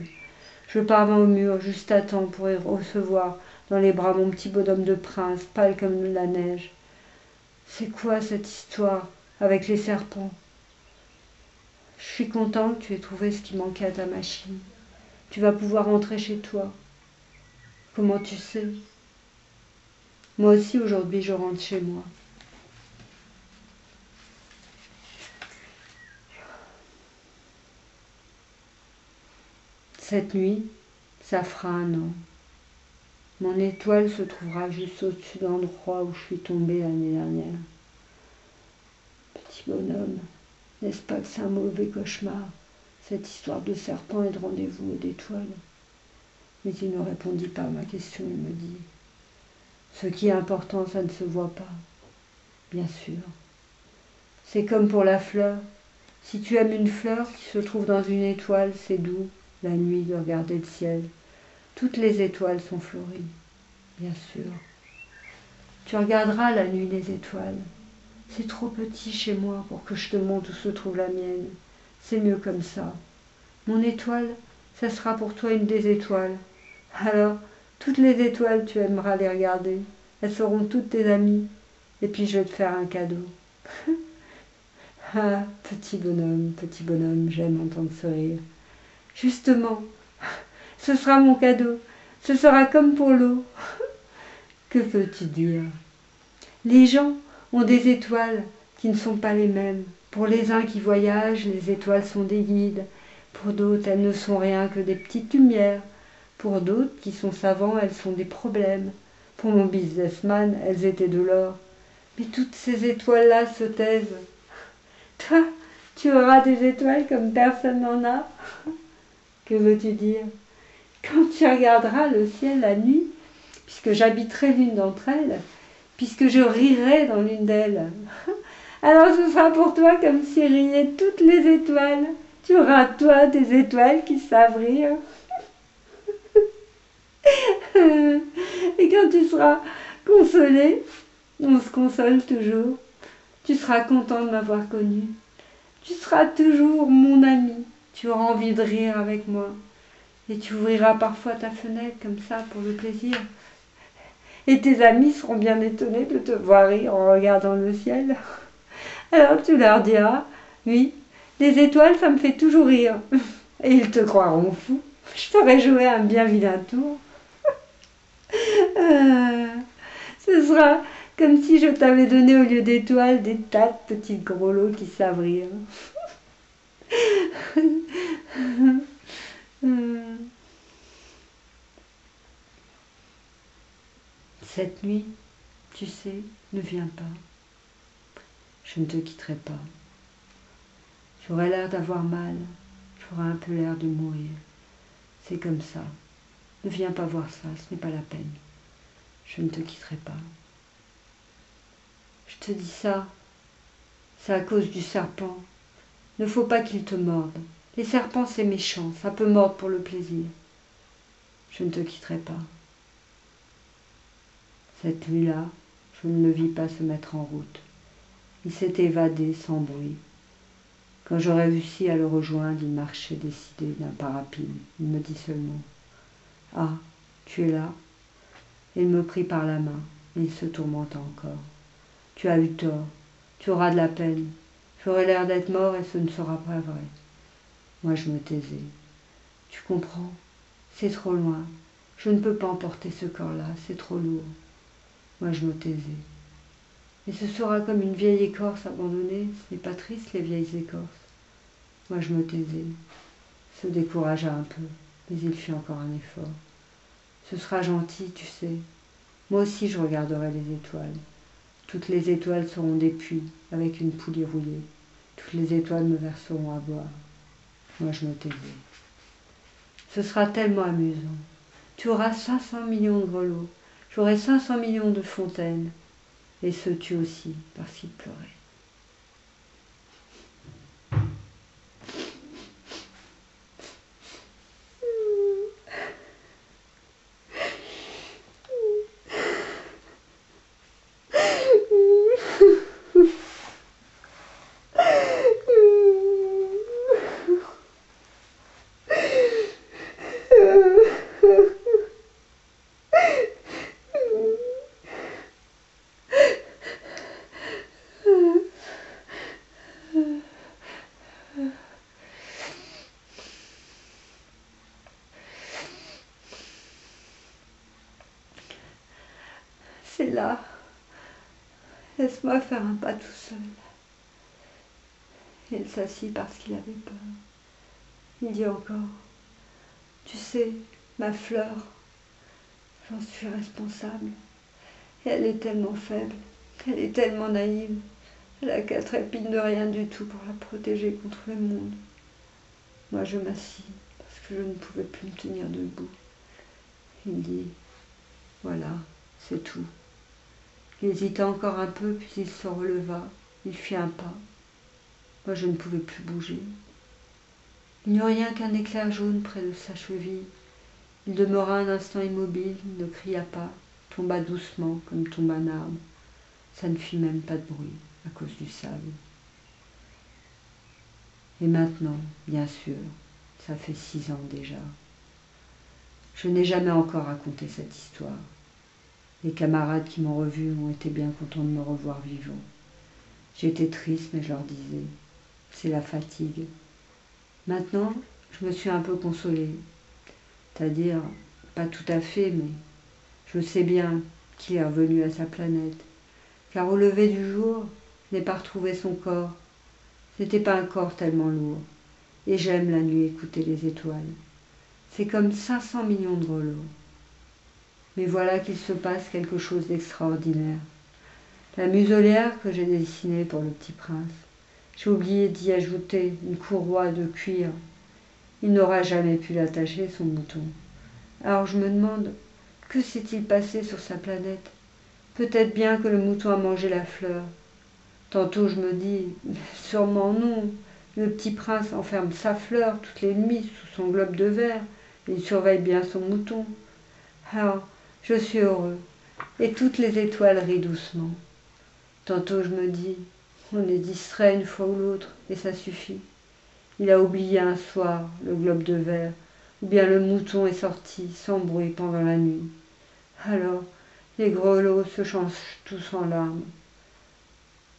Je parvins au mur juste à temps pour y recevoir dans les bras mon petit bonhomme de prince, pâle comme la neige. C'est quoi cette histoire avec les serpents? Je suis content que tu aies trouvé ce qui manquait à ta machine. Tu vas pouvoir rentrer chez toi. Comment tu sais? Moi aussi, aujourd'hui, je rentre chez moi. Cette nuit, ça fera 1 an. Mon étoile se trouvera juste au-dessus de l'endroit où je suis tombée l'année dernière. Petit bonhomme, n'est-ce pas que c'est un mauvais cauchemar, cette histoire de serpent et de rendez-vous et d'étoiles? Mais il ne répondit pas à ma question, il me dit « Ce qui est important, ça ne se voit pas. » Bien sûr. C'est comme pour la fleur. Si tu aimes une fleur qui se trouve dans une étoile, c'est doux, la nuit, de regarder le ciel. Toutes les étoiles sont fleuries, bien sûr. Tu regarderas la nuit des étoiles. C'est trop petit chez moi pour que je te montre où se trouve la mienne. C'est mieux comme ça. Mon étoile, ça sera pour toi une des étoiles. Alors, toutes les étoiles, tu aimeras les regarder. Elles seront toutes tes amies. Et puis je vais te faire un cadeau. Ah, petit bonhomme, j'aime entendre ce rire. Justement, ce sera mon cadeau. Ce sera comme pour l'eau. Que peux-tu dire? Les gens ont des étoiles qui ne sont pas les mêmes. Pour les uns qui voyagent, les étoiles sont des guides. Pour d'autres, elles ne sont rien que des petites lumières. Pour d'autres qui sont savants, elles sont des problèmes. Pour mon businessman, elles étaient de l'or. Mais toutes ces étoiles-là se taisent. Toi, tu auras des étoiles comme personne n'en a. Que veux-tu dire? Quand tu regarderas le ciel la nuit, puisque j'habiterai l'une d'entre elles, puisque je rirai dans l'une d'elles, alors ce sera pour toi comme si riaient toutes les étoiles. Tu auras, toi, des étoiles qui savent rire. Et quand tu seras consolé, on se console toujours, tu seras content de m'avoir connu. Tu seras toujours mon ami. Tu auras envie de rire avec moi. Et tu ouvriras parfois ta fenêtre comme ça pour le plaisir. Et tes amis seront bien étonnés de te voir rire en regardant le ciel. Alors tu leur diras, oui, les étoiles, ça me fait toujours rire. Et ils te croiront fou. Je t'aurais joué un bien vilain tour. Ce sera comme si je t'avais donné au lieu d'étoiles des tas de petits grelots qui savent rire. Cette nuit, tu sais, ne viens pas. Je ne te quitterai pas. J'aurai l'air d'avoir mal, j'aurai un peu l'air de mourir. C'est comme ça. Ne viens pas voir ça, ce n'est pas la peine. Je ne te quitterai pas. Je te dis ça, c'est à cause du serpent. Ne faut pas qu'il te morde. Les serpents, c'est méchant, ça peut mordre pour le plaisir. Je ne te quitterai pas. Cette nuit-là, je ne le vis pas se mettre en route. Il s'est évadé sans bruit. Quand j'aurais réussi à le rejoindre, il marchait décidé d'un pas rapide. Il me dit seulement « Ah, tu es là ?» Et il me prit par la main, et il se tourmenta encore. « Tu as eu tort, tu auras de la peine. J'aurai l'air d'être mort et ce ne sera pas vrai. » Moi, je me taisais. « Tu comprends? C'est trop loin. Je ne peux pas emporter ce corps-là, c'est trop lourd. » Moi, je me taisais. Et ce sera comme une vieille écorce abandonnée. Ce n'est pas triste, les vieilles écorces. Moi, je me taisais. Se découragea un peu, mais il fit encore un effort. Ce sera gentil, tu sais. Moi aussi, je regarderai les étoiles. Toutes les étoiles seront des puits, avec une poulie rouillée. Toutes les étoiles me verseront à boire. Moi, je me taisais. Ce sera tellement amusant. Tu auras 500 millions de grelots. J'aurai 500 millions de fontaines. Et se tut aussi, parce qu'il pleurait. C'est là. Laisse-moi faire un pas tout seul. Il s'assit parce qu'il avait peur. Il dit encore, tu sais, ma fleur, j'en suis responsable. Et elle est tellement faible, elle est tellement naïve, elle a qu'à trépide de rien du tout pour la protéger contre le monde. Moi je m'assis parce que je ne pouvais plus me tenir debout. Il dit, voilà, c'est tout. Il hésita encore un peu, puis il se releva, il fit un pas. Moi je ne pouvais plus bouger. Il n'y eut rien qu'un éclair jaune près de sa cheville. Il demeura un instant immobile, ne cria pas, tomba doucement comme tombe un arbre. Ça ne fit même pas de bruit à cause du sable. Et maintenant, bien sûr, ça fait 6 ans déjà. Je n'ai jamais encore raconté cette histoire. Les camarades qui m'ont revu ont été bien contents de me revoir vivant. J'étais triste, mais je leur disais, c'est la fatigue. Maintenant, je me suis un peu consolée. C'est-à-dire, pas tout à fait, mais je sais bien qu'il est revenu à sa planète. Car au lever du jour, je n'ai pas retrouvé son corps. Ce n'était pas un corps tellement lourd. Et j'aime la nuit écouter les étoiles. C'est comme 500 millions de grelots. Mais voilà qu'il se passe quelque chose d'extraordinaire. La muselière que j'ai dessinée pour le petit prince, j'ai oublié d'y ajouter une courroie de cuir. Il n'aura jamais pu l'attacher, son mouton. Alors je me demande, que s'est-il passé sur sa planète? Peut-être bien que le mouton a mangé la fleur. Tantôt je me dis, sûrement non. Le petit prince enferme sa fleur toutes les nuits sous son globe de verre. Il surveille bien son mouton. Alors, je suis heureux. Et toutes les étoiles rient doucement. Tantôt je me dis, on est distrait une fois ou l'autre, et ça suffit. Il a oublié un soir le globe de verre, ou bien le mouton est sorti sans bruit pendant la nuit. Alors, les grelots se changent tous en larmes.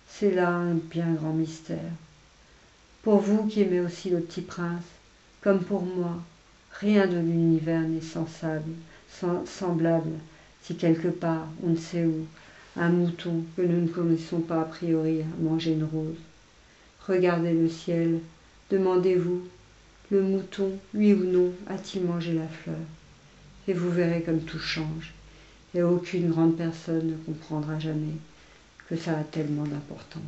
C'est là un bien grand mystère. Pour vous qui aimez aussi le petit prince, comme pour moi, rien de l'univers n'est semblable, si quelque part, on ne sait où, un mouton que nous ne connaissons pas a priori a mangé une rose. Regardez le ciel, demandez-vous, le mouton, oui ou non, a-t-il mangé la fleur? Et vous verrez comme tout change, et aucune grande personne ne comprendra jamais que ça a tellement d'importance.